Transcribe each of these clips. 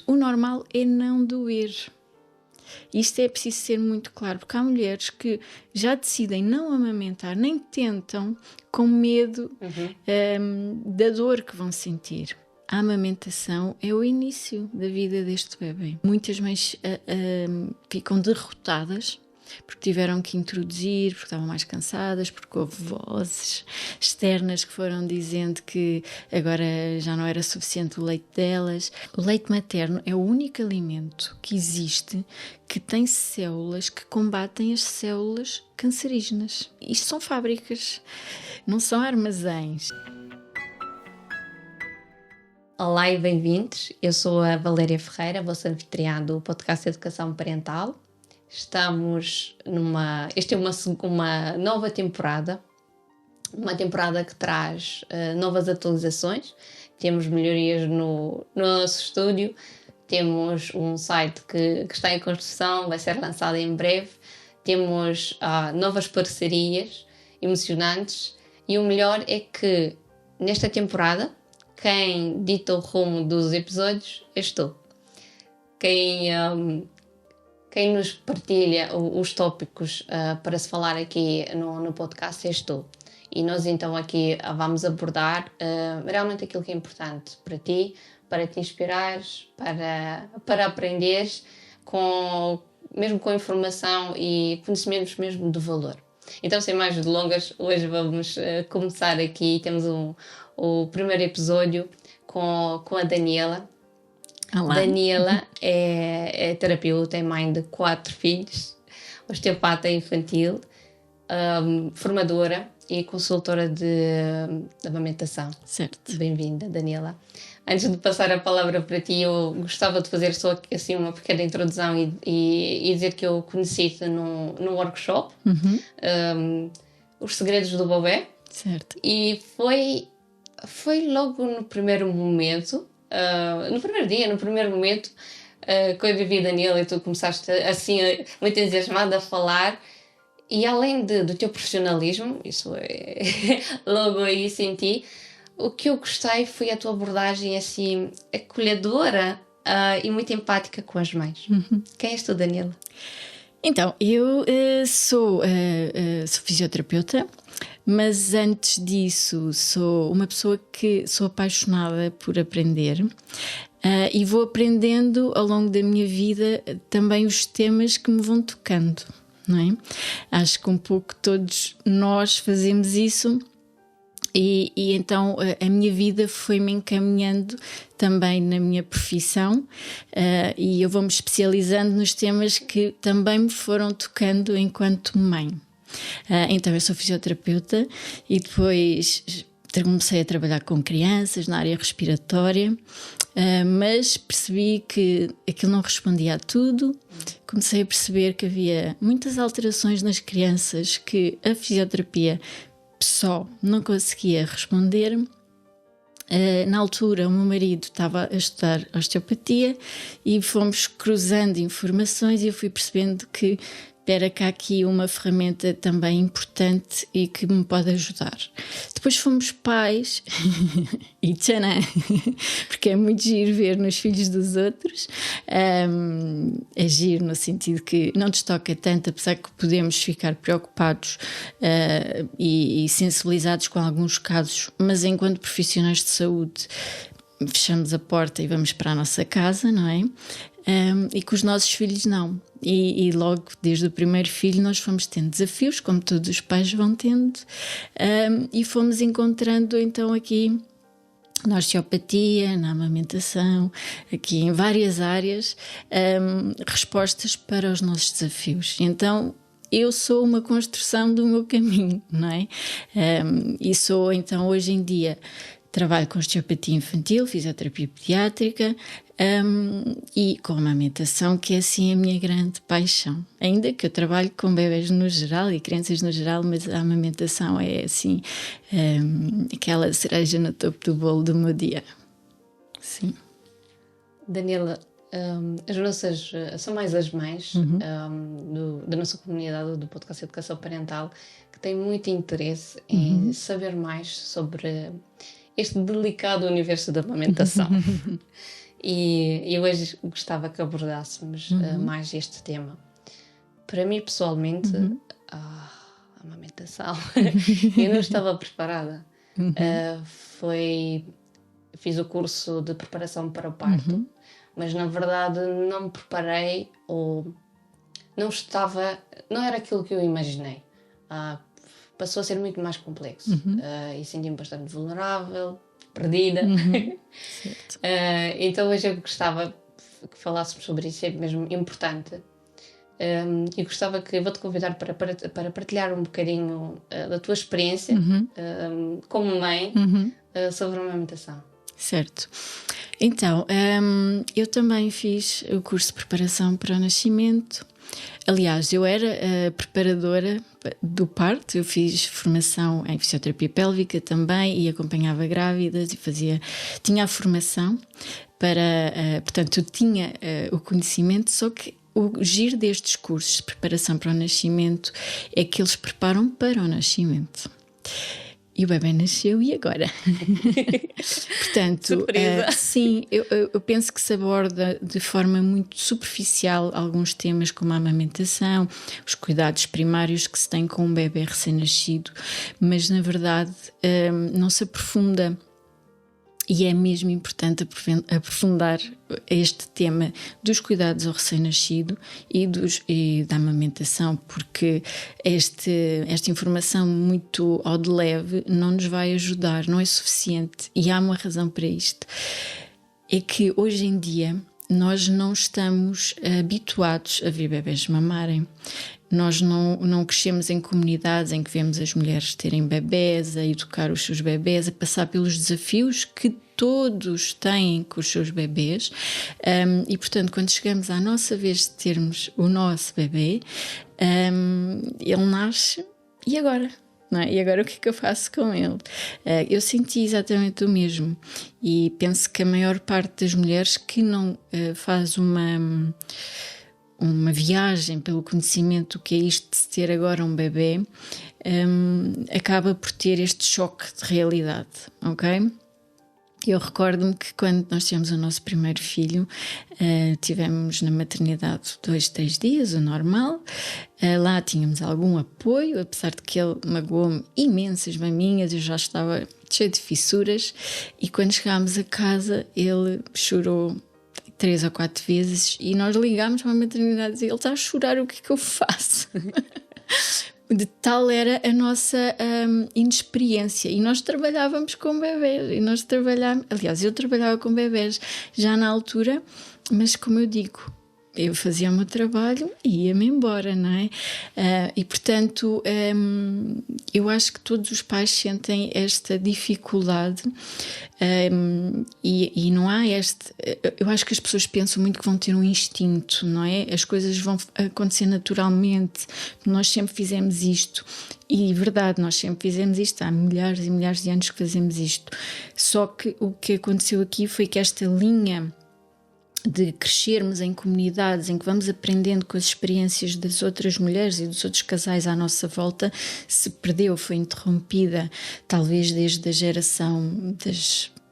o normal é não doer. Isto é preciso ser muito claro, porque há mulheres que já decidem não amamentar, nem tentam, com medo da dor que vão sentir. A amamentação é o início da vida deste bebê. Muitas mães ficam derrotadas porque tiveram que introduzir, porque estavam mais cansadas, porque houve vozes externas que foram dizendo que agora já não era suficiente o leite delas. O leite materno é o único alimento que existe que tem células que combatem as células cancerígenas. Isto são fábricas, não são armazéns. Olá e bem-vindos, eu sou a Valéria Ferreira, vossa anfitriã do podcast Educação Parental. Esta é uma nova temporada, uma temporada que traz novas atualizações. Temos melhorias no nosso estúdio, temos um site que está em construção, vai ser lançado em breve, temos novas parcerias emocionantes e o melhor é que nesta temporada quem dita o rumo dos episódios és tu. Quem nos partilha os tópicos para se falar aqui no podcast és tu. E nós então aqui vamos abordar realmente aquilo que é importante para ti, para te inspirares, para aprenderes, mesmo com informação e conhecimentos mesmo de valor. Então, sem mais delongas, hoje vamos começar aqui. Temos o primeiro episódio com a Daniela. Olá. Daniela é terapeuta, é mãe de 4 filhos, osteopata infantil, formadora e consultora de amamentação. Certo. Bem-vinda, Daniela. Antes de passar a palavra para ti, eu gostava de fazer só assim uma pequena introdução e dizer que eu conheci-te num workshop, Os Segredos do Bebé. Certo. E foi logo no primeiro momento, no primeiro momento, que eu vivi a Daniela e tu começaste assim muito entusiasmada a falar. E além do teu profissionalismo, isso é logo aí senti, o que eu gostei foi a tua abordagem assim acolhedora e muito empática com as mães. Quem és tu, Daniela? Então, eu sou fisioterapeuta, mas antes disso sou uma pessoa que sou apaixonada por aprender e vou aprendendo ao longo da minha vida também os temas que me vão tocando, não é? Acho que um pouco todos nós fazemos isso. E então a minha vida foi-me encaminhando também na minha profissão e eu vou-me especializando nos temas que também me foram tocando enquanto mãe. Então eu sou fisioterapeuta e depois comecei a trabalhar com crianças na área respiratória, mas percebi que aquilo não respondia a tudo. Comecei a perceber que havia muitas alterações nas crianças que a fisioterapia só não conseguia responder. Na altura o meu marido estava a estudar osteopatia e fomos cruzando informações e eu fui percebendo que espera que há aqui uma ferramenta também importante e que me pode ajudar. Depois fomos pais e tchanã, porque é muito giro ver nos filhos dos outros. É giro no sentido que não nos toca tanto, apesar que podemos ficar preocupados e sensibilizados com alguns casos, mas enquanto profissionais de saúde fechamos a porta e vamos para a nossa casa, não é? E com os nossos filhos não. E logo desde o primeiro filho nós fomos tendo desafios, como todos os pais vão tendo, e fomos encontrando então aqui na osteopatia, na amamentação, aqui em várias áreas, respostas para os nossos desafios. Então eu sou uma construção do meu caminho, não é? E sou então hoje em dia trabalho com osteopatia infantil, fisioterapia pediátrica e com amamentação, que é assim a minha grande paixão. Ainda que eu trabalho com bebés no geral e crianças no geral, mas a amamentação é assim aquela cereja no topo do bolo do meu dia. Sim. Daniela, as nossas, são mais as mães da nossa comunidade do podcast Educação Parental que têm muito interesse em saber mais sobre este delicado universo da amamentação. e hoje gostava que abordássemos mais este tema. Para mim, pessoalmente, a amamentação, eu não estava preparada. Fiz o curso de preparação para o parto, mas na verdade não me preparei ou não era aquilo que eu imaginei. Passou a ser muito mais complexo e senti-me bastante vulnerável, perdida. Então hoje eu gostava que falássemos sobre isso, é mesmo importante. E gostava que vou-te convidar para partilhar um bocadinho da tua experiência como mãe sobre a amamentação. Certo. Então, eu também fiz o curso de preparação para o nascimento. Aliás, eu era preparadora do parto, eu fiz formação em fisioterapia pélvica também e acompanhava grávidas e tinha a formação portanto, eu tinha o conhecimento, só que o giro destes cursos de preparação para o nascimento é que eles preparam para o nascimento. E o bebê nasceu, e agora? Portanto, sim, eu penso que se aborda de forma muito superficial alguns temas como a amamentação, os cuidados primários que se tem com um bebê recém-nascido, mas na verdade não se aprofunda. E é mesmo importante aprofundar este tema dos cuidados ao recém-nascido e da amamentação, porque esta informação muito ao de leve não nos vai ajudar, não é suficiente. E há uma razão para isto. É que hoje em dia nós não estamos habituados a ver bebés mamarem. Nós não crescemos em comunidades em que vemos as mulheres terem bebés, a educar os seus bebés, a passar pelos desafios que todos têm com os seus bebés. E, portanto, quando chegamos à nossa vez de termos o nosso bebê, ele nasce, e agora? Não é? E agora o que é que eu faço com ele? Eu senti exatamente o mesmo, e penso que a maior parte das mulheres que não faz uma viagem pelo conhecimento que é isto de se ter agora um bebê, acaba por ter este choque de realidade, ok? Eu recordo-me que quando nós tivemos o nosso primeiro filho, tivemos na maternidade 2-3 dias, o normal. Lá tínhamos algum apoio, apesar de que ele magoou-me imensas maminhas, eu já estava cheia de fissuras, e quando chegámos a casa ele chorou 3 ou 4 vezes e nós ligámos para a maternidade e dizia, ele está a chorar, o que é que eu faço? De tal era a nossa inexperiência, e nós trabalhávamos com bebés, aliás, eu trabalhava com bebés já na altura, mas como eu digo, eu fazia o meu trabalho e ia-me embora, não é? E portanto, eu acho que todos os pais sentem esta dificuldade, e não há eu acho que as pessoas pensam muito que vão ter um instinto, não é? As coisas vão acontecer naturalmente, nós sempre fizemos isto. E verdade, nós sempre fizemos isto, há milhares e milhares de anos que fazemos isto. Só que o que aconteceu aqui foi que esta linha de crescermos em comunidades em que vamos aprendendo com as experiências das outras mulheres e dos outros casais à nossa volta se perdeu, foi interrompida, talvez desde a geração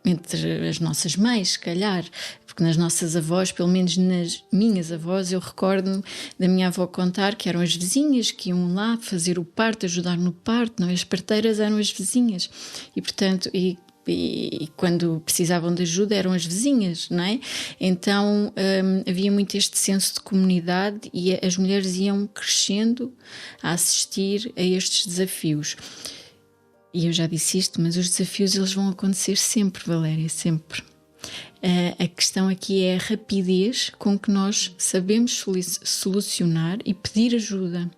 entre as nossas mães, se calhar, porque nas nossas avós, pelo menos nas minhas avós, eu recordo-me da minha avó contar que eram as vizinhas que iam lá fazer o parto, ajudar no parto, não? As parteiras eram as vizinhas, e portanto... E quando precisavam de ajuda eram as vizinhas, não é? Então havia muito este senso de comunidade, e as mulheres iam crescendo a assistir a estes desafios. E eu já disse isto, mas os desafios eles vão acontecer sempre, Valéria, sempre. A questão aqui é a rapidez com que nós sabemos solucionar e pedir ajuda.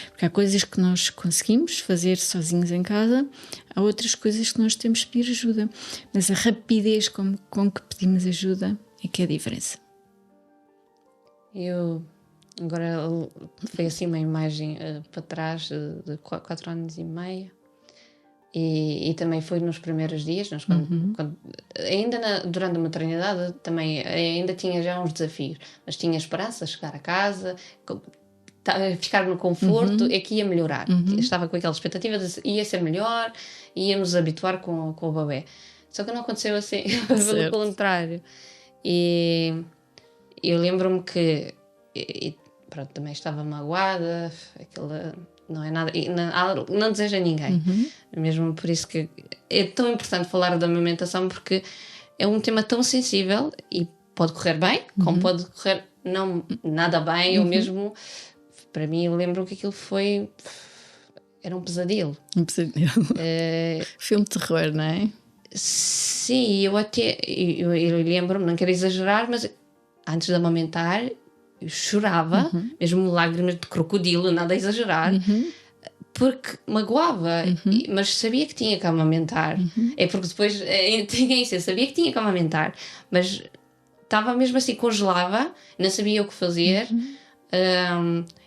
Porque há coisas que nós conseguimos fazer sozinhos em casa, há outras coisas que nós temos que pedir ajuda. Mas a rapidez com que pedimos ajuda é que é a diferença. Eu agora foi assim uma imagem para trás de 4 anos e meio, e também foi nos primeiros dias, nós ainda durante a maternidade também ainda tinha já uns desafios, mas tinha esperança de chegar a casa, ficar no conforto, é que ia melhorar. Estava com aquela expectativa de ia ser melhor, ia nos habituar com o bebê. Só que não aconteceu assim, pelo contrário. E eu lembro-me que pronto, também estava magoada, aquela não é nada, não deseja a ninguém. Mesmo por isso que é tão importante falar da amamentação, porque é um tema tão sensível e pode correr bem, como pode correr não nada bem, ou mesmo, para mim, eu lembro que aquilo era um pesadelo. Um pesadelo. Filme de terror, não é? Sim, eu lembro-me, não quero exagerar, mas antes de amamentar eu chorava, mesmo lágrimas de crocodilo, nada a exagerar, porque magoava, mas sabia que tinha que amamentar. É porque depois tinha isso, eu sabia que tinha que amamentar, mas estava mesmo assim, congelava, não sabia o que fazer,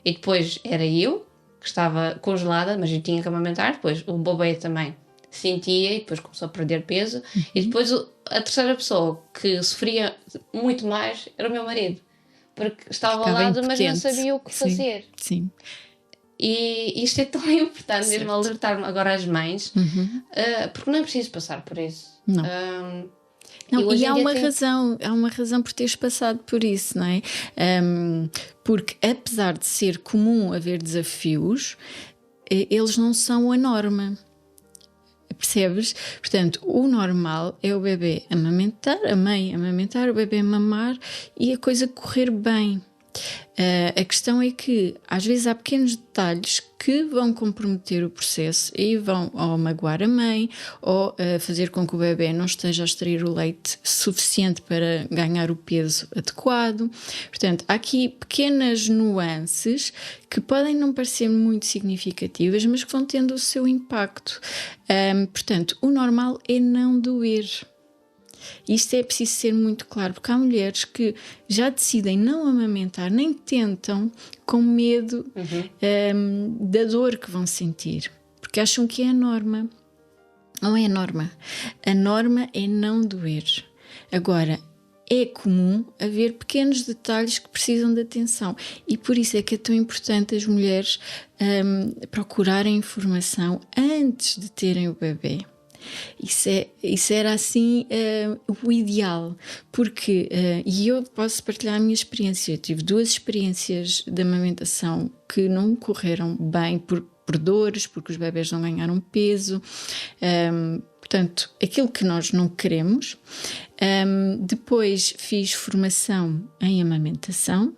e depois era eu que estava congelada, mas eu tinha que amamentar. Depois o bebê também sentia e depois começou a perder peso, e depois a terceira pessoa que sofria muito mais era o meu marido, porque estava ao lado, mas não sabia o que fazer. Sim. E isto é tão importante, mesmo alertar agora às mães, porque não é preciso passar por isso. Não. Não, e há uma razão por teres passado por isso, não é? Porque apesar de ser comum haver desafios, eles não são a norma. Percebes? Portanto, o normal é o bebê amamentar, a mãe amamentar, o bebê mamar e a coisa correr bem. A questão é que às vezes há pequenos detalhes que vão comprometer o processo e vão ou magoar a mãe ou fazer com que o bebê não esteja a extrair o leite suficiente para ganhar o peso adequado. Portanto, há aqui pequenas nuances que podem não parecer muito significativas, mas que vão tendo o seu impacto. Portanto, o normal é não doer. Isto é preciso ser muito claro, porque há mulheres que já decidem não amamentar, nem tentam, com medo da dor que vão sentir, porque acham que é a norma. Não é a norma. A norma é não doer. Agora, é comum haver pequenos detalhes que precisam de atenção, e por isso é que é tão importante as mulheres procurarem informação antes de terem o bebê. Isso era assim o ideal, porque, e eu posso partilhar a minha experiência, eu tive 2 experiências de amamentação que não correram bem por dores, porque os bebés não ganharam peso, portanto, aquilo que nós não queremos. Depois fiz formação em amamentação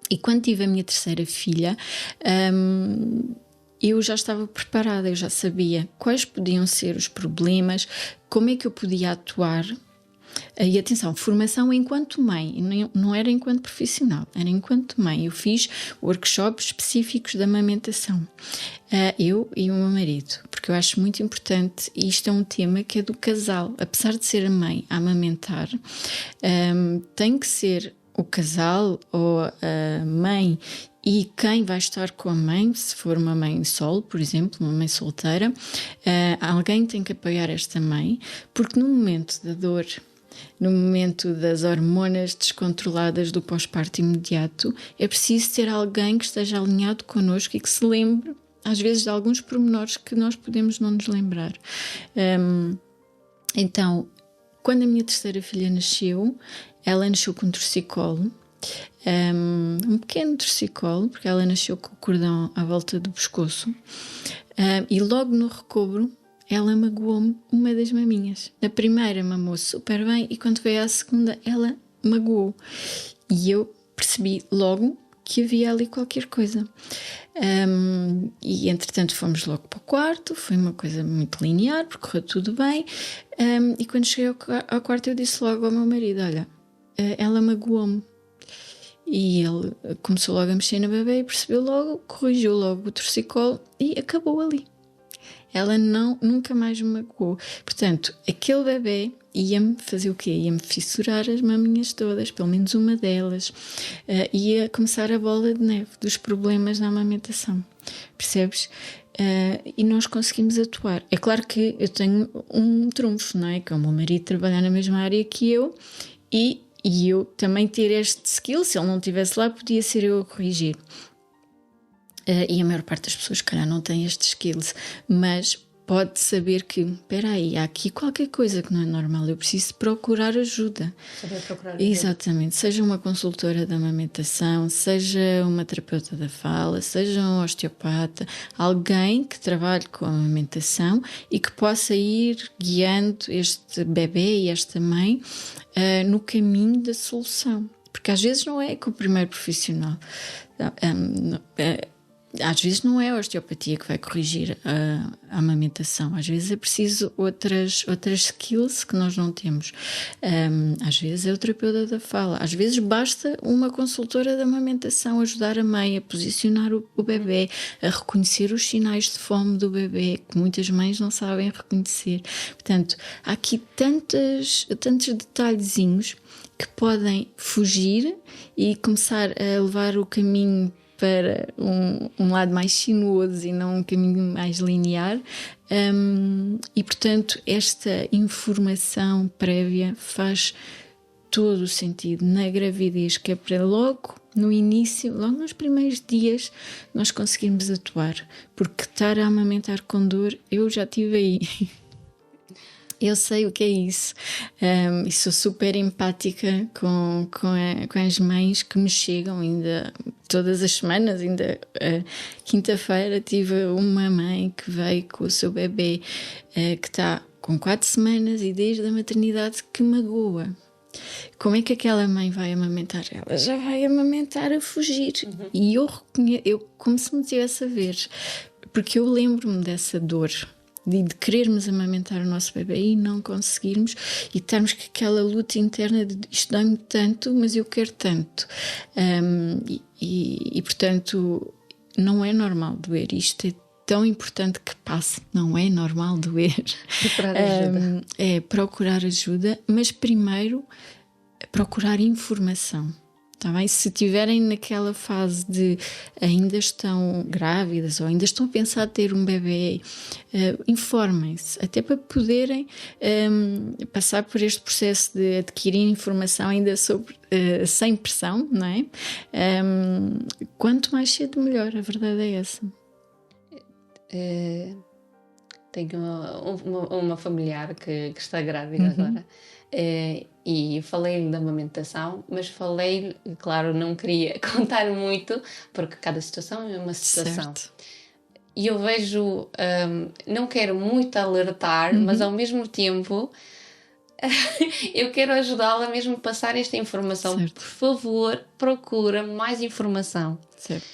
e quando tive a minha terceira filha, eu já estava preparada, eu já sabia quais podiam ser os problemas, como é que eu podia atuar. E atenção, formação enquanto mãe, não era enquanto profissional, era enquanto mãe. Eu fiz workshops específicos de amamentação, eu e o meu marido, porque eu acho muito importante, e isto é um tema que é do casal. Apesar de ser a mãe a amamentar, tem que ser o casal ou a mãe e quem vai estar com a mãe, se for uma mãe solo, por exemplo, uma mãe solteira, alguém tem que apoiar esta mãe, porque no momento da dor, no momento das hormonas descontroladas do pós-parto imediato, é preciso ter alguém que esteja alinhado connosco e que se lembre, às vezes, de alguns pormenores que nós podemos não nos lembrar. Então, quando a minha terceira filha nasceu, ela nasceu com um torcicolo, um pequeno torcicolo, porque ela nasceu com o cordão à volta do pescoço, e logo no recobro ela magoou-me uma das maminhas. Na primeira mamou super bem e quando veio à segunda ela magoou, e eu percebi logo que havia ali qualquer coisa. E entretanto fomos logo para o quarto, foi uma coisa muito linear, porque correu tudo bem, e quando cheguei ao quarto eu disse logo ao meu marido: olha, ela magoou-me. E ele começou logo a mexer na bebê e percebeu logo, corrigiu logo o torcicolo e acabou ali. Ela nunca mais me magoou. Portanto, aquele bebê ia-me fazer o quê? Ia-me fissurar as maminhas todas, pelo menos uma delas. Ia começar a bola de neve dos problemas na amamentação. Percebes? E nós conseguimos atuar. É claro que eu tenho um trunfo, não é? Que é o meu marido trabalhar na mesma área que eu e eu também ter este skill. Se ele não estivesse lá, podia ser eu a corrigir. E a maior parte das pessoas, se calhar, não tem estes skills, mas pode saber que, espera aí, há aqui qualquer coisa que não é normal, eu preciso procurar ajuda. Saber procurar ajuda. Exatamente, seja uma consultora da amamentação, seja uma terapeuta da fala, seja um osteopata, alguém que trabalhe com a amamentação e que possa ir guiando este bebê e esta mãe no caminho da solução. Porque às vezes não é com o primeiro profissional. Às vezes não é a osteopatia que vai corrigir a amamentação, às vezes é preciso outras skills que nós não temos, às vezes é o terapeuta da fala, às vezes basta uma consultora da amamentação ajudar a mãe a posicionar o bebê, a reconhecer os sinais de fome do bebê, que muitas mães não sabem reconhecer. Portanto, há aqui tantos detalhezinhos que podem fugir e começar a levar o caminho para um lado mais sinuoso e não um caminho mais linear, e portanto esta informação prévia faz todo o sentido na gravidez, que é para logo no início, logo nos primeiros dias nós conseguirmos atuar, porque estar a amamentar com dor, eu já tive aí. Eu sei o que é isso, e sou super empática com as mães que me chegam ainda todas as semanas. Ainda quinta-feira tive uma mãe que veio com o seu bebê que está com 4 semanas e desde a maternidade que magoa. Como é que aquela mãe vai amamentar? Ela já vai amamentar a fugir. E eu como se me tivesse a ver, porque eu lembro-me dessa dor de querermos amamentar o nosso bebê e não conseguirmos, e estarmos com aquela luta interna de isto dá-me tanto, mas eu quero tanto. E portanto, não é normal doer. Isto é tão importante que passe. Não é normal doer. Procurar ajuda. É procurar ajuda, mas primeiro procurar informação. Tá bem? Se estiverem naquela fase de ainda estão grávidas ou ainda estão a pensar ter um bebê, informem-se, até para poderem passar por este processo de adquirir informação ainda sobre, sem pressão, não é? Quanto mais cedo melhor, a verdade é essa. Tenho uma familiar que está grávida agora. E falei-lhe da amamentação, mas falei-lhe, claro, não queria contar muito, porque cada situação é uma situação. Certo. E eu vejo, não quero muito alertar, mas ao mesmo tempo eu quero ajudá-la mesmo a passar esta informação. Certo. Por favor, procura mais informação. Certo.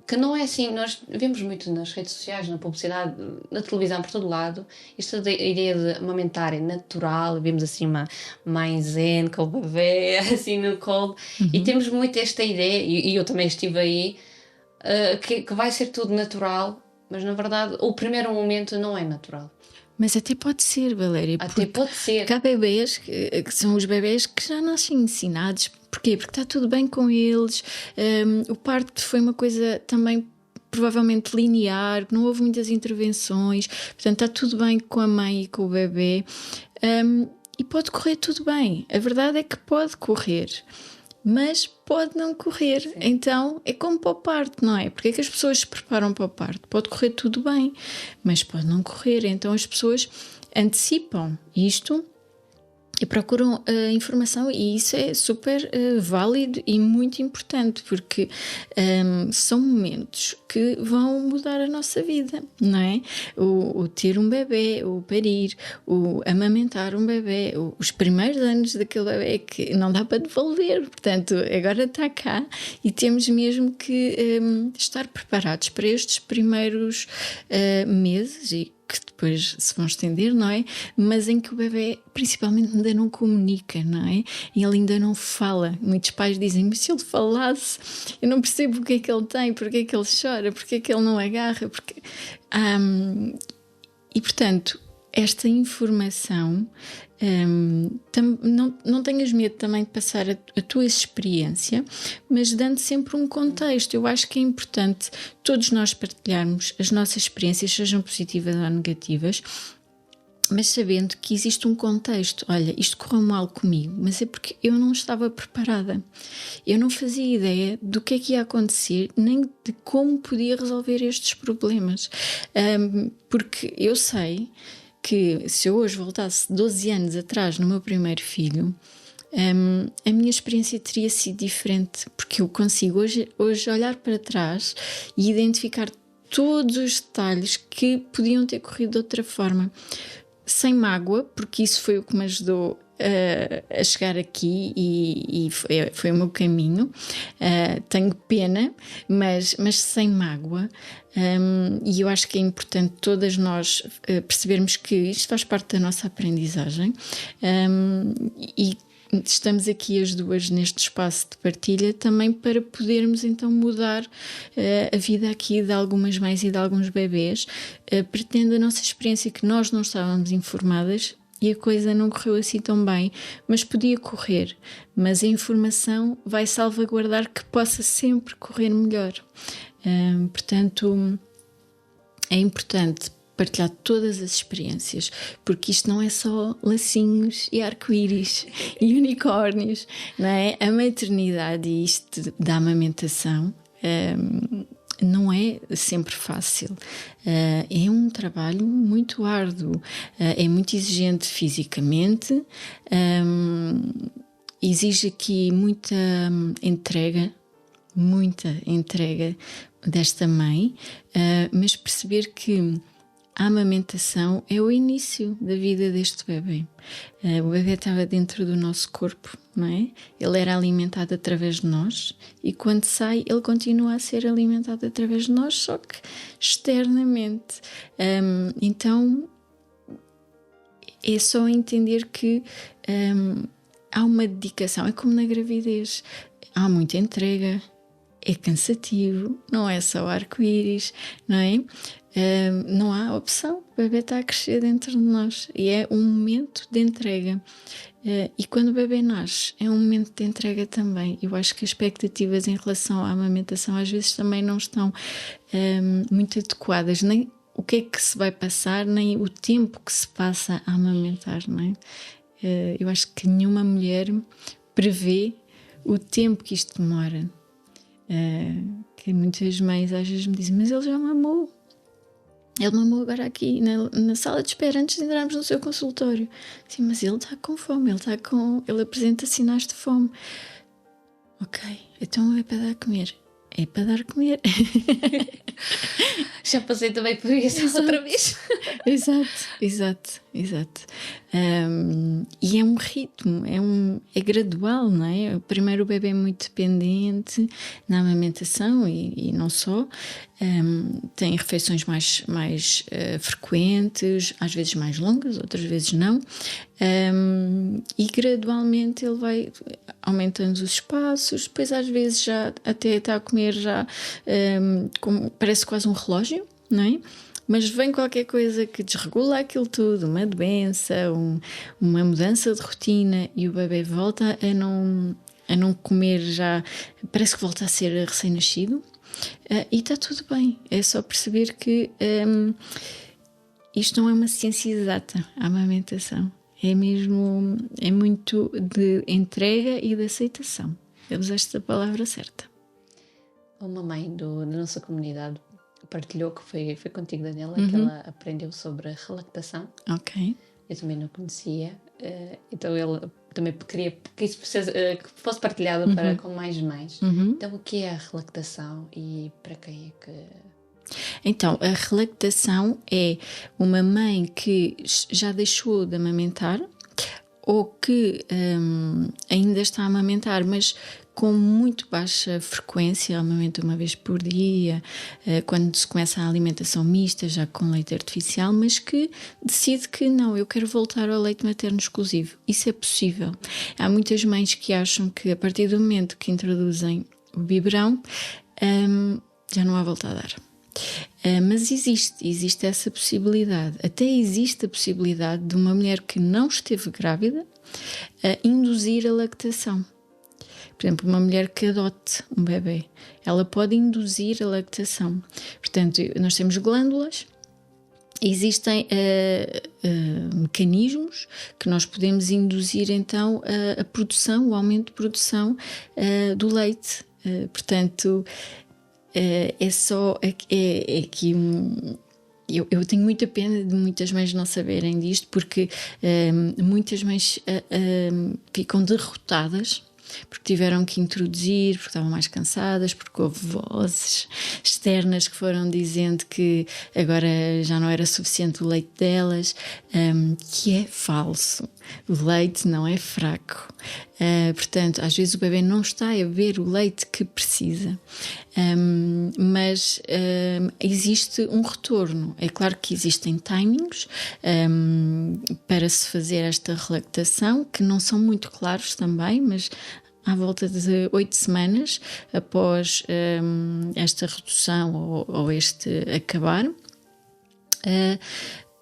Que não é assim, nós vemos muito nas redes sociais, na publicidade, na televisão, por todo lado, esta ideia de amamentar é natural, vemos assim uma mãe zen com o bebê assim no colo, e temos muito esta ideia, e eu também estive aí, que vai ser tudo natural, mas na verdade o primeiro momento não é natural. Mas até pode ser, Valéria. Até pode ser. Porque há bebês que são os bebês que já nascem ensinados. Porquê? Porque está tudo bem com eles. O parto foi uma coisa também provavelmente linear, não houve muitas intervenções. Portanto, está tudo bem com a mãe e com o bebê. E pode correr tudo bem. A verdade é que pode correr. Mas pode não correr. Sim. Então é como para o parto, não é? Porque é que as pessoas se preparam para o parto? Pode correr tudo bem, mas pode não correr. Então as pessoas antecipam isto e procuram informação, e isso é super válido e muito importante, porque são momentos que vão mudar a nossa vida, não é? O ter um bebê, o parir, o amamentar um bebê, os primeiros anos daquele bebê que não dá para devolver, portanto agora está cá e temos mesmo que estar preparados para estes primeiros meses, e que depois se vão estender, não é? Mas em que o bebê principalmente ainda não comunica, não é? E ele ainda não fala. Muitos pais dizem, mas se ele falasse, eu não percebo o que é que ele tem, porque é que ele chora, porque é que ele não agarra, porque... E portanto, esta informação, não tenhas medo também de passar a tua experiência, mas dando sempre um contexto. Eu acho que é importante todos nós partilharmos as nossas experiências, sejam positivas ou negativas, mas sabendo que existe um contexto. Olha, isto correu mal comigo, mas é porque eu não estava preparada. Eu não fazia ideia do que é que ia acontecer, nem de como podia resolver estes problemas. Porque eu sei que se eu hoje voltasse 12 anos atrás no meu primeiro filho, a minha experiência teria sido diferente, porque eu consigo hoje olhar para trás e identificar todos os detalhes que podiam ter corrido de outra forma, sem mágoa, porque isso foi o que me ajudou a chegar aqui e foi o meu caminho. Tenho pena, mas sem mágoa. E eu acho que é importante todas nós percebermos que isto faz parte da nossa aprendizagem, e estamos aqui as duas neste espaço de partilha também para podermos então mudar a vida aqui de algumas mães e de alguns bebês, pretendo a nossa experiência que nós não estávamos informadas e a coisa não correu assim tão bem, mas podia correr, mas a informação vai salvaguardar que possa sempre correr melhor. Portanto, é importante partilhar todas as experiências, porque isto não é só lacinhos e arco-íris e unicórnios, não é? A maternidade e isto da amamentação não é sempre fácil. É um trabalho muito árduo, é muito exigente fisicamente, exige aqui muita entrega desta mãe, mas perceber que a amamentação é o início da vida deste bebê. O bebê estava dentro do nosso corpo, não é? Ele era alimentado através de nós e quando sai ele continua a ser alimentado através de nós, só que externamente. Então é só entender que há uma dedicação, é como na gravidez, há muita entrega, é cansativo, não é só arco-íris, não é? Não há opção, o bebê está a crescer dentro de nós e é um momento de entrega. E quando o bebê nasce, é um momento de entrega também. Eu acho que as expectativas em relação à amamentação às vezes também não estão muito adequadas, nem o que é que se vai passar, nem o tempo que se passa a amamentar, não é? Eu acho que nenhuma mulher prevê o tempo que isto demora. Que muitas mães às vezes me dizem, mas ele já mamou. Ele mamou agora aqui na sala de espera antes de entrarmos no seu consultório. Sim, mas ele está com fome, ele apresenta sinais de fome. Ok, então é para dar a comer. É para dar a comer. Já passei também por isso outra vez. Exato. E é um ritmo, é gradual, não é? Primeiro o bebê é muito dependente na amamentação e não só. Tem refeições mais frequentes, às vezes mais longas, outras vezes não. E gradualmente ele vai aumentando os espaços, depois às vezes já até está a comer já parece quase um relógio, não é? Mas vem qualquer coisa que desregula aquilo tudo, uma doença, uma mudança de rotina e o bebê volta a não comer já, parece que volta a ser recém-nascido. E está tudo bem, é só perceber que isto não é uma ciência exata, a amamentação. É muito de entrega e de aceitação. Eu usaste a palavra certa. Uma mãe da nossa comunidade partilhou que foi contigo, Daniela, que ela aprendeu sobre a relactação. Ok. Eu também não conhecia, então ele também queria que isso fosse partilhado com mais mães. Então, o que é a relactação e para quem é que... Então, a relactação é uma mãe que já deixou de amamentar ou que ainda está a amamentar, mas com muito baixa frequência, amamenta uma vez por dia, quando se começa a alimentação mista, já com leite artificial, mas que decide que não, eu quero voltar ao leite materno exclusivo. Isso é possível. Há muitas mães que acham que a partir do momento que introduzem o biberão, já não há volta a dar. Mas existe essa possibilidade. Até existe a possibilidade de uma mulher que não esteve grávida induzir a lactação. Por exemplo, uma mulher que adote um bebê, ela pode induzir a lactação. Portanto, nós temos glândulas existem mecanismos que nós podemos induzir então a produção, o aumento de produção do leite. Portanto, é só aqui eu tenho muita pena de muitas mães não saberem disto, porque muitas mães ficam derrotadas porque tiveram que introduzir, porque estavam mais cansadas, porque houve vozes externas que foram dizendo que agora já não era suficiente o leite delas, que é falso. O leite não é fraco. Portanto, às vezes o bebê não está a beber o leite que precisa, mas existe um retorno. É claro que existem timings para se fazer esta relactação, que não são muito claros também, mas à volta de 8 semanas após esta redução ou este acabar.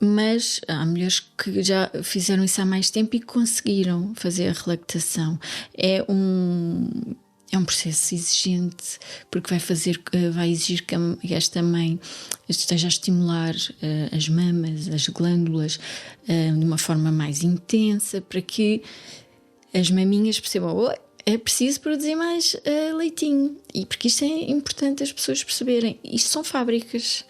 Mas há mulheres que já fizeram isso há mais tempo e conseguiram fazer a relactação. É um processo exigente, porque vai exigir que esta mãe esteja a estimular as mamas, as glândulas de uma forma mais intensa, para que as maminhas percebam: é preciso produzir mais leitinho. E porque isto é importante as pessoas perceberem. Isto são fábricas,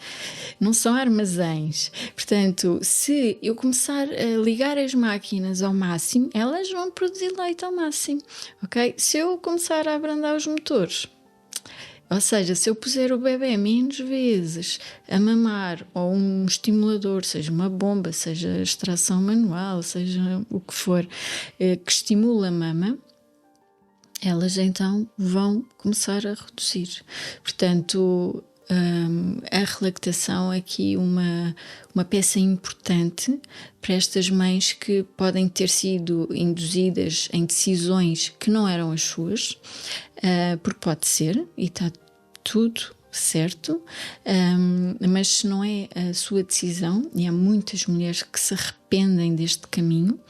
não são armazéns. Portanto, se eu começar a ligar as máquinas ao máximo, elas vão produzir leite ao máximo, ok? Se eu começar a abrandar os motores, ou seja, se eu puser o bebê menos vezes a mamar, ou um estimulador, seja uma bomba, seja extração manual, seja o que for, que estimula a mama, elas então vão começar a reduzir. Portanto, a relactação é aqui uma peça importante para estas mães que podem ter sido induzidas em decisões que não eram as suas, porque pode ser, e está tudo certo, mas se não é a sua decisão, e há muitas mulheres que se arrependem deste caminho,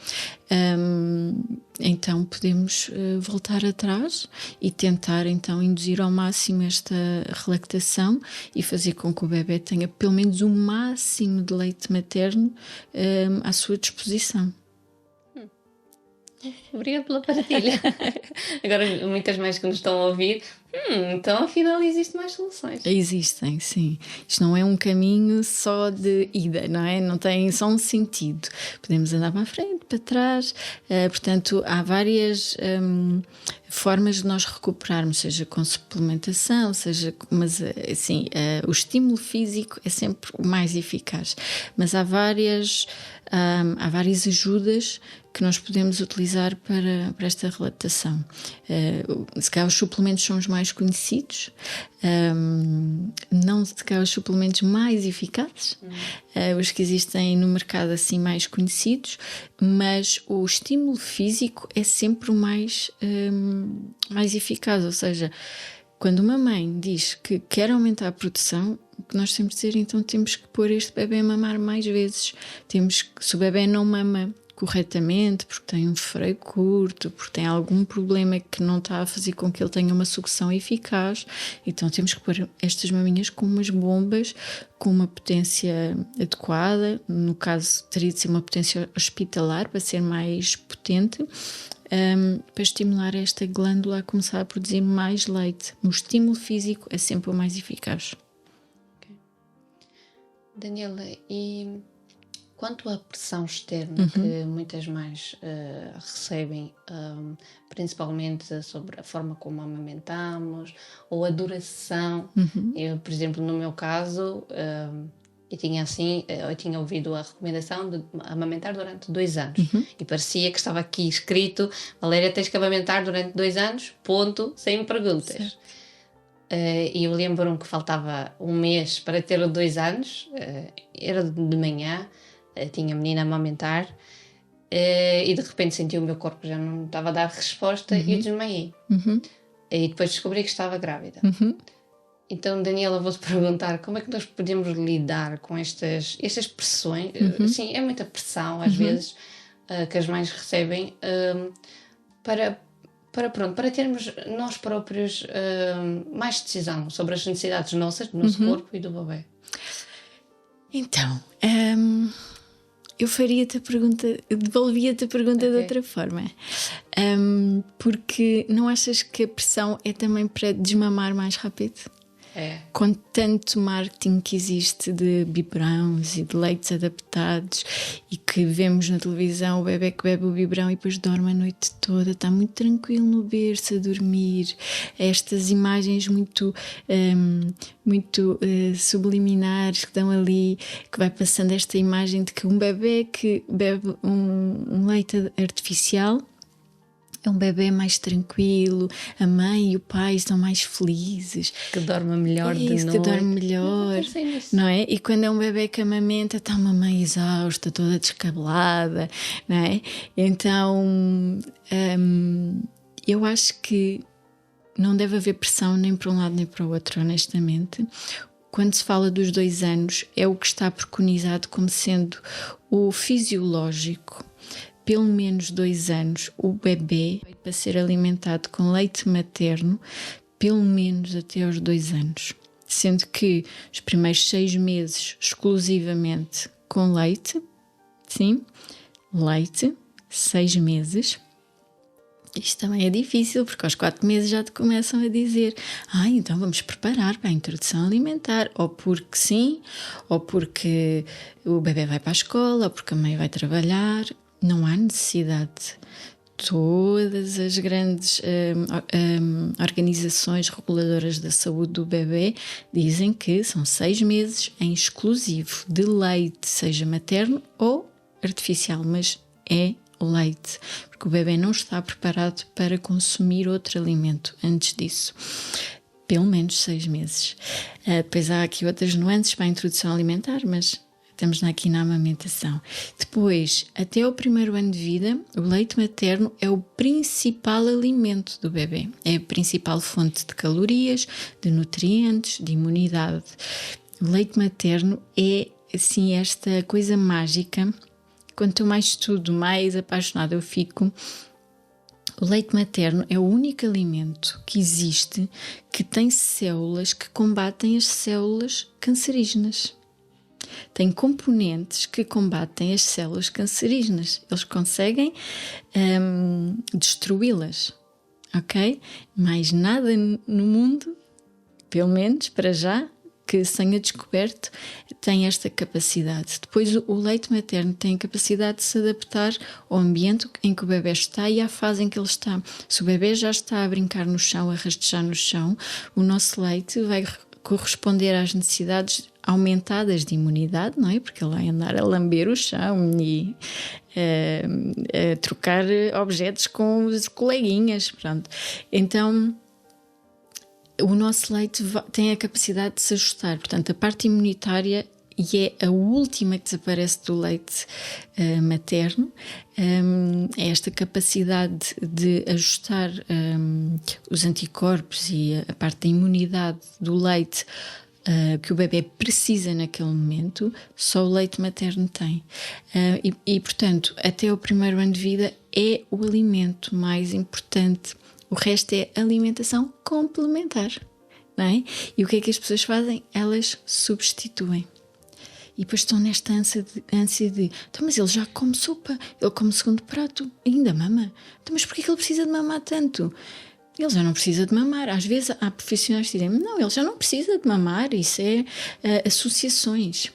então podemos voltar atrás e tentar então induzir ao máximo esta relactação e fazer com que o bebê tenha pelo menos o máximo de leite materno à sua disposição. Obrigada pela partilha. Agora, muitas mães que nos estão a ouvir, então afinal existem mais soluções. Existem, sim. Isto não é um caminho só de ida, não é? Não tem só um sentido. Podemos andar para a frente, para trás. Portanto, há várias formas de nós recuperarmos, seja com suplementação, mas assim, o estímulo físico é sempre o mais eficaz. Mas há várias ajudas que nós podemos utilizar para esta relactação. Se calhar os suplementos são os mais conhecidos, não se calhar os suplementos mais eficazes, os que existem no mercado assim mais conhecidos, mas o estímulo físico é sempre o mais eficaz. Ou seja, quando uma mãe diz que quer aumentar a produção, o que nós temos de dizer, então temos que pôr este bebê a mamar mais vezes. Se o bebê não mama corretamente, porque tem um freio curto, porque tem algum problema que não está a fazer com que ele tenha uma sucção eficaz, então temos que pôr estas maminhas com umas bombas com uma potência adequada. No caso, teria de ser uma potência hospitalar para ser mais potente, para estimular esta glândula a começar a produzir mais leite. O estímulo físico é sempre o mais eficaz. Okay. Daniela, e quanto à pressão externa que muitas mães recebem, principalmente sobre a forma como amamentamos ou a duração, eu, por exemplo, no meu caso, eu tinha ouvido a recomendação de amamentar durante 2 anos e parecia que estava aqui escrito: Valéria, tens que amamentar durante 2 anos, ponto, sem perguntas. E eu lembro-me que faltava 1 mês para ter 2 anos, era de manhã, tinha a menina a amamentar, e de repente senti o meu corpo já não estava a dar resposta e eu desmaiei. E depois descobri que estava grávida. Então, Daniela, vou-te perguntar como é que nós podemos lidar com estas pressões. Sim, é muita pressão às vezes que as mães recebem, para termos nós próprios mais decisão sobre as necessidades nossas, do nosso corpo e do bebê. Então, eu devolvia-te a pergunta de outra forma. Porque não achas que a pressão é também para desmamar mais rápido? Com tanto marketing que existe de biberões e de leites adaptados, e que vemos na televisão o bebê que bebe o biberão e depois dorme a noite toda, está muito tranquilo no berço a dormir. Estas imagens muito subliminares que estão ali, que vai passando esta imagem de que um bebê que bebe um leite artificial é um bebê mais tranquilo, a mãe e o pai estão mais felizes, que dorme melhor de noite, que dorme melhor, não é? E quando é um bebê que amamenta, está uma mãe exausta, toda descabelada, não é? Então eu acho que não deve haver pressão nem para um lado nem para o outro, honestamente. Quando se fala dos 2 anos, é o que está preconizado como sendo o fisiológico. Pelo menos 2 anos, o bebê vai para ser alimentado com leite materno, pelo menos até aos 2 anos. Sendo que os primeiros 6 meses exclusivamente com leite, sim, leite, 6 meses. Isto também é difícil, porque aos 4 meses já te começam a dizer: então vamos preparar para a introdução alimentar, ou porque sim, ou porque o bebê vai para a escola, ou porque a mãe vai trabalhar. Não há necessidade. Todas as grandes organizações reguladoras da saúde do bebê dizem que são 6 meses em exclusivo de leite, seja materno ou artificial, mas é leite, porque o bebê não está preparado para consumir outro alimento antes disso. Pelo menos 6 meses. Depois há aqui outras nuances para a introdução alimentar, mas estamos aqui na amamentação. Depois, até o 1º ano de vida, o leite materno é o principal alimento do bebê. É a principal fonte de calorias, de nutrientes, de imunidade. O leite materno é, assim, esta coisa mágica. Quanto mais estudo, mais apaixonada eu fico. O leite materno é o único alimento que existe que tem células que combatem as células cancerígenas. Tem componentes que combatem as células cancerígenas. Eles conseguem destruí-las, ok? Mas nada no mundo, pelo menos para já, que se tenha descoberto, tem esta capacidade. Depois o leite materno tem a capacidade de se adaptar ao ambiente em que o bebê está e à fase em que ele está. Se o bebê já está a brincar no chão, a rastejar no chão, o nosso leite vai corresponder às necessidades aumentadas de imunidade, não é? Porque ele vai andar a lamber o chão e a trocar objetos com os coleguinhas, pronto. Então, o nosso leite tem a capacidade de se ajustar, portanto, a parte imunitária, e é a última que desaparece do leite materno, é esta capacidade de ajustar os anticorpos e a parte da imunidade do leite que o bebê precisa naquele momento, só o leite materno tem. E, portanto, até o 1º ano de vida é o alimento mais importante. O resto é alimentação complementar, não é? E o que é que as pessoas fazem? Elas substituem. E depois estão nesta ânsia de então, mas ele já come sopa, ele come 2º prato, ainda mama. Então, mas porquê que ele precisa de mamar tanto? Ele já não precisa de mamar. Às vezes há profissionais que dizem não, ele já não precisa de mamar, isso é associações.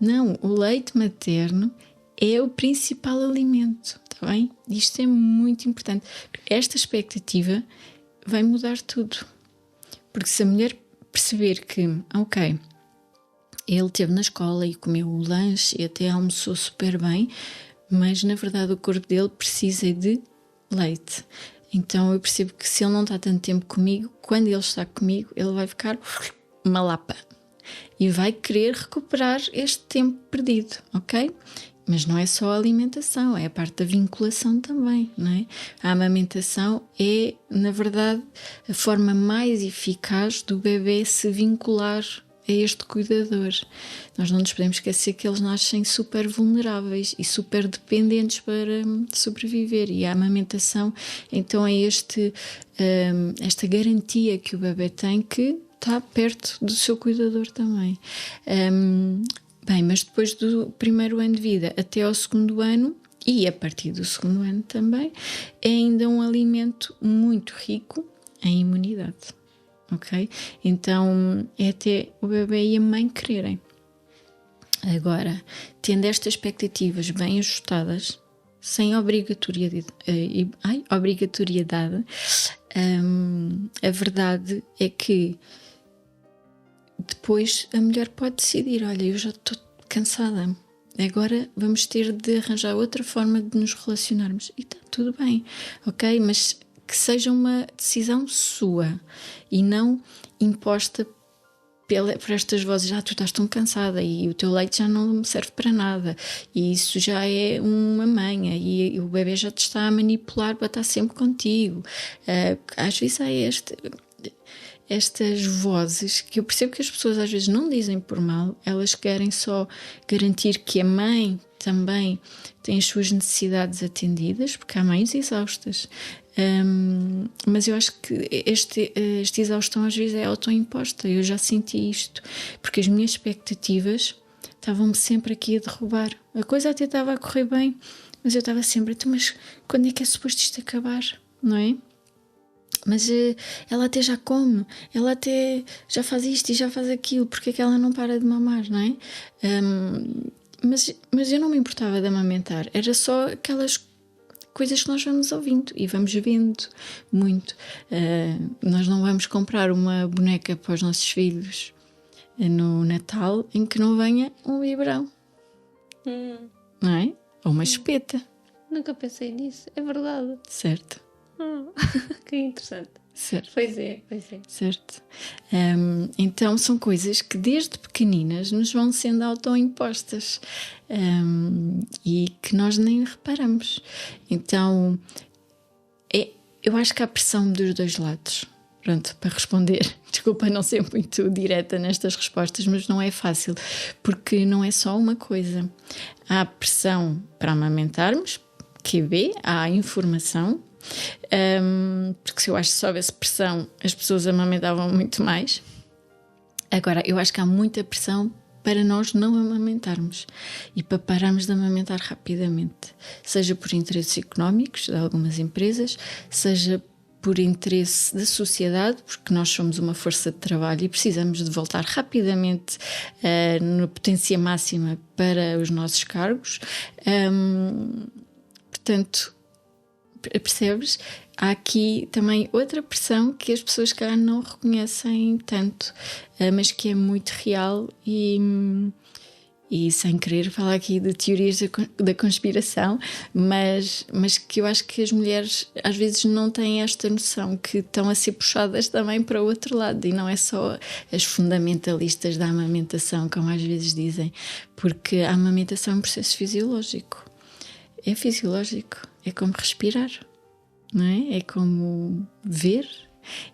Não, o leite materno é o principal alimento, está bem? Isto é muito importante. Esta expectativa vai mudar tudo. Porque se a mulher perceber que, ok, ele esteve na escola e comeu o lanche e até almoçou super bem, mas na verdade o corpo dele precisa de leite. Então eu percebo que se ele não está tanto tempo comigo, quando ele está comigo, ele vai ficar uma lapa e vai querer recuperar este tempo perdido, ok? Mas não é só a alimentação, é a parte da vinculação também, não é? A amamentação é, na verdade, a forma mais eficaz do bebê se vincular a este cuidador. Nós não nos podemos esquecer que eles nascem super vulneráveis e super dependentes para sobreviver, e a amamentação então é esta garantia que o bebê tem que está perto do seu cuidador também. Bem, mas depois do primeiro ano de vida até ao segundo ano, e a partir do segundo ano também, é ainda um alimento muito rico em imunidade, ok? Então é até o bebê e a mãe quererem. Agora, tendo estas expectativas bem ajustadas, sem obrigatoriedade, a verdade é que depois a mulher pode decidir: olha, eu já estou cansada, agora vamos ter de arranjar outra forma de nos relacionarmos. E está tudo bem, ok? Mas que seja uma decisão sua e não imposta por estas vozes: tu estás tão cansada e o teu leite já não serve para nada, e isso já é uma manha, e o bebê já te está a manipular para estar sempre contigo. Às vezes há estas vozes que eu percebo que as pessoas às vezes não dizem por mal, elas querem só garantir que a mãe também tem as suas necessidades atendidas, porque há mães exaustas. Mas eu acho que esta exaustão às vezes é autoimposta. Eu já senti isto, porque as minhas expectativas estavam-me sempre aqui a derrubar. A coisa até estava a correr bem, mas eu estava sempre: mas quando é que é suposto isto acabar? Não é? Mas ela até já come, ela até já faz isto e já faz aquilo, porque é que ela não para de mamar, não é? Mas eu não me importava de amamentar, era só aquelas coisas que nós vamos ouvindo e vamos vendo muito. Nós não vamos comprar uma boneca para os nossos filhos no Natal em que não venha um biberão, não é? Ou uma espeta. Nunca pensei nisso, é verdade. Certo. Que interessante. Certo. Pois é. Certo. Então são coisas que desde pequeninas nos vão sendo autoimpostas, e que nós nem reparamos. Então eu acho que há pressão dos dois lados. Pronto, para responder, desculpa não ser muito direta nestas respostas, mas não é fácil, porque não é só uma coisa. Há pressão para amamentarmos, QB, há informação. Porque se eu acho que se houvesse pressão, as pessoas amamentavam muito mais. Agora, eu acho que há muita pressão para nós não amamentarmos e para pararmos de amamentar rapidamente, seja por interesses económicos de algumas empresas, seja por interesse da sociedade, porque nós somos uma força de trabalho e precisamos de voltar rapidamente na potência máxima para os nossos cargos. Portanto, percebes? Há aqui também outra pressão que as pessoas cá não reconhecem tanto, mas que é muito real e sem querer falar aqui de teorias da conspiração, mas que eu acho que as mulheres às vezes não têm esta noção, que estão a ser puxadas também para o outro lado, e não é só as fundamentalistas da amamentação, como às vezes dizem, porque a amamentação é um processo fisiológico. É fisiológico, é como respirar, não é? É como ver,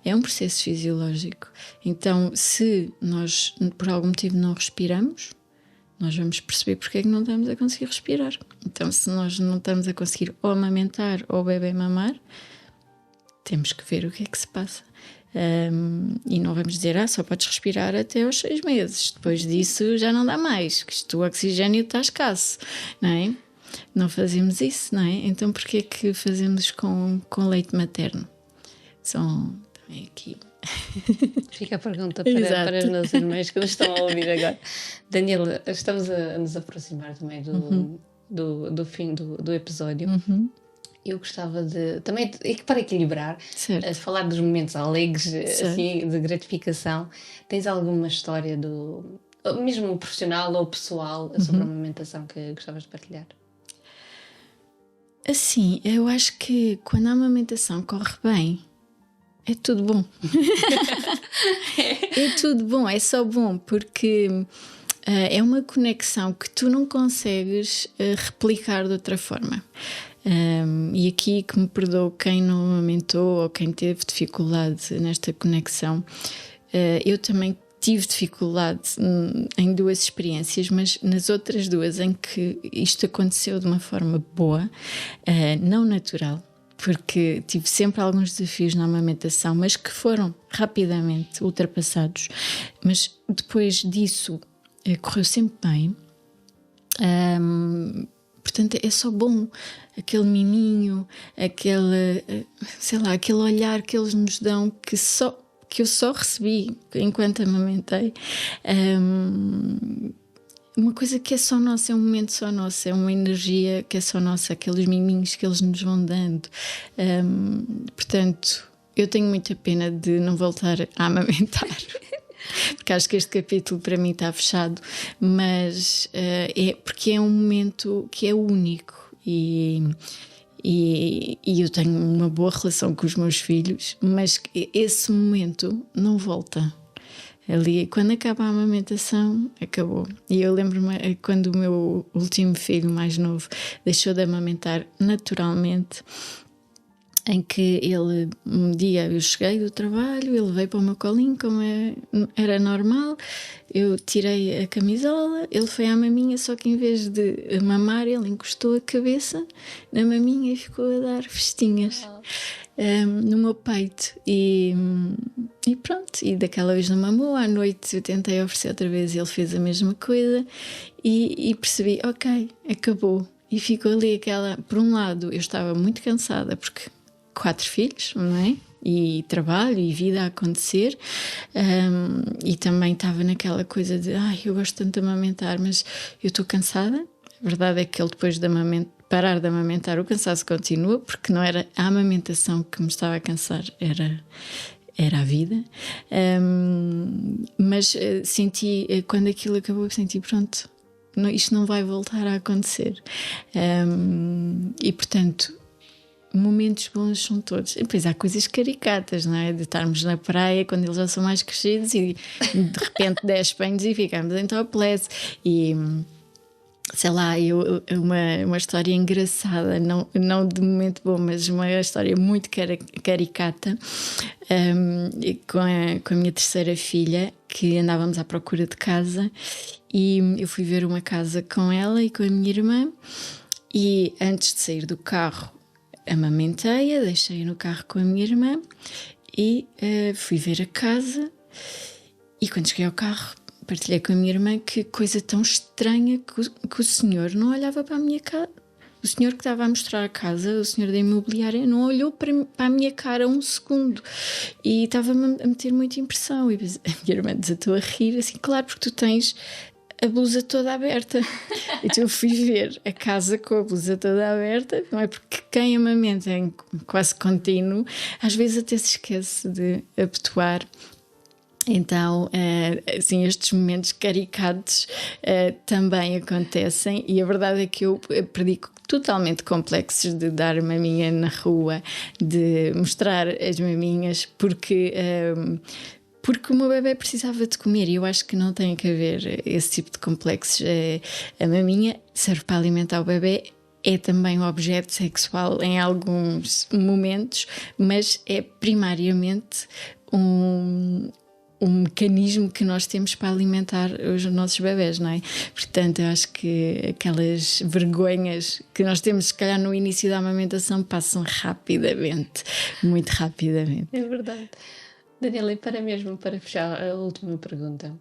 é um processo fisiológico. Então, se nós por algum motivo não respiramos, nós vamos perceber porque é que não estamos a conseguir respirar. Então, se nós não estamos a conseguir ou amamentar ou o bebê mamar, temos que ver o que é que se passa. E não vamos dizer: só podes respirar até aos 6 meses, depois disso já não dá mais, que isto, o oxigênio está escasso, não é? Não fazemos isso, não é? Então porquê é que fazemos com leite materno? São também aqui. Fica a pergunta para as nossas irmãs que nos estão a ouvir agora. Daniela, estamos a nos aproximar também do fim do episódio. Eu gostava também para equilibrar, falar dos momentos alegres, assim, de gratificação. Tens alguma história mesmo profissional ou pessoal, sobre a amamentação que gostavas de partilhar? Assim, eu acho que quando a amamentação corre bem, é tudo bom. É tudo bom, é só bom, porque é uma conexão que tu não consegues replicar de outra forma. E aqui, que me perdoe quem não amamentou ou quem teve dificuldade nesta conexão, eu também tive dificuldade em 2 experiências, mas nas outras 2 em que isto aconteceu de uma forma boa, não natural, porque tive sempre alguns desafios na amamentação, mas que foram rapidamente ultrapassados. Mas depois disso correu sempre bem. Portanto, é só bom aquele miminho, aquele, sei lá, aquele olhar que eles nos dão que eu só recebi enquanto amamentei. Uma coisa que é só nossa, é um momento só nosso, é uma energia que é só nossa, aqueles miminhos que eles nos vão dando. Portanto, eu tenho muita pena de não voltar a amamentar. Porque acho que este capítulo para mim está fechado, mas é porque é um momento que é único e eu tenho uma boa relação com os meus filhos, mas esse momento não volta. Ali, quando acaba a amamentação, acabou. E eu lembro-me quando o meu último filho mais novo deixou de amamentar naturalmente, em que ele, um dia eu cheguei do trabalho, ele veio para o meu colinho como era normal, eu tirei a camisola, ele foi à maminha, só que em vez de mamar ele encostou a cabeça na maminha e ficou a dar festinhas no meu peito e pronto, e daquela vez não mamou. À noite eu tentei oferecer outra vez, ele fez a mesma coisa e percebi, ok, acabou. E ficou ali aquela, por um lado eu estava muito cansada porque 4 filhos, não é? E trabalho e vida a acontecer, e também estava naquela coisa de eu gosto tanto de amamentar, mas eu estou cansada. A verdade é que ele depois de parar de amamentar, o cansaço continua, porque não era a amamentação que me estava a cansar, era a vida. Mas senti, quando aquilo acabou, senti pronto, isto não vai voltar a acontecer. E portanto, momentos bons são todos. E depois há coisas caricatas, não é? De estarmos na praia quando eles já são mais crescidos e de repente 10 banhos e ficamos em topless. E sei lá, uma história engraçada, não de momento bom, mas uma história muito caricata, com a minha terceira filha, que andávamos à procura de casa e eu fui ver uma casa com ela e com a minha irmã, e antes de sair do carro amamentei-a, deixei-a no carro com a minha irmã e fui ver a casa, e quando cheguei ao carro partilhei com a minha irmã que coisa tão estranha que o senhor não olhava para a minha cara. O senhor que estava a mostrar a casa, o senhor da imobiliária, não olhou para a minha cara um segundo e estava-me a meter muita impressão. E a minha irmã desatou a rir assim, claro, porque tu tens a blusa toda aberta. Então eu fui ver a casa com a blusa toda aberta, não é? Porque quem amamenta em quase contínuo às vezes até se esquece de abotoar. Então, assim, estes momentos caricatos também acontecem, e a verdade é que eu perdi totalmente complexos de dar maminha na rua, de mostrar as maminhas, porque o meu bebê precisava de comer, e eu acho que não tem que haver esse tipo de complexos. A maminha serve para alimentar o bebê, é também um objeto sexual em alguns momentos, mas é primariamente um mecanismo que nós temos para alimentar os nossos bebés, não é? Portanto, eu acho que aquelas vergonhas que nós temos, se calhar, no início da amamentação passam rapidamente, muito rapidamente. É verdade. Daniela, e para fechar a última pergunta,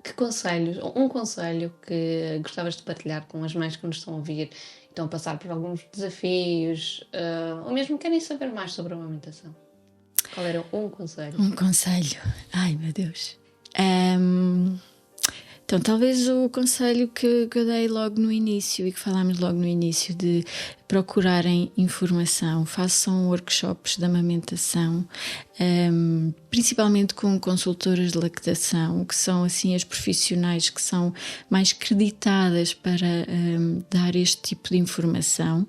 que conselhos, um conselho que gostavas de partilhar com as mães que nos estão a ouvir, estão a passar por alguns desafios, ou mesmo querem saber mais sobre a amamentação? Qual era um conselho? Um conselho. Ai, meu Deus. Então, talvez o conselho que eu dei logo no início e que falámos logo no início, de procurarem informação, façam workshops de amamentação, principalmente com consultoras de lactação, que são assim as profissionais que são mais creditadas para dar este tipo de informação.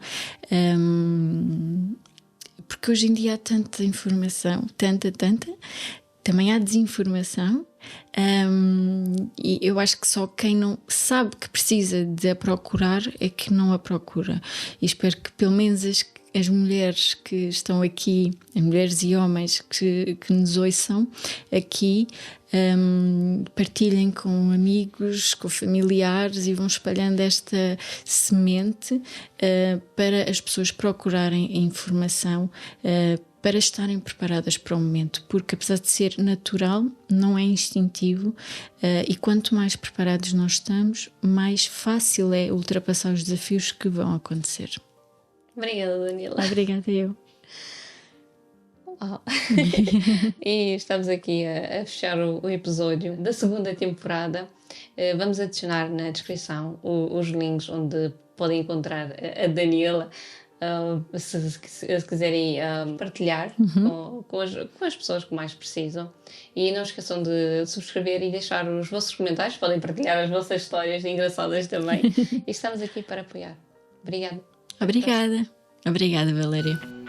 Porque hoje em dia há tanta informação, tanta, também há desinformação, e eu acho que só quem não sabe que precisa de a procurar é que não a procura. E espero que pelo menos as mulheres que estão aqui, as mulheres e homens que nos ouçam aqui, partilhem com amigos, com familiares, e vão espalhando esta semente para as pessoas procurarem informação, para estarem preparadas para o momento, porque apesar de ser natural, não é instintivo, e quanto mais preparados nós estamos, mais fácil é ultrapassar os desafios que vão acontecer. Obrigada, Daniela. Obrigada eu. E estamos aqui a fechar o episódio da segunda temporada. Vamos adicionar na descrição os links onde podem encontrar a Daniela, se quiserem partilhar com as pessoas que mais precisam. E não esqueçam de subscrever e deixar os vossos comentários. Podem partilhar as vossas histórias engraçadas também. E estamos aqui para apoiar. Obrigada. Obrigada. Obrigada, Valéria.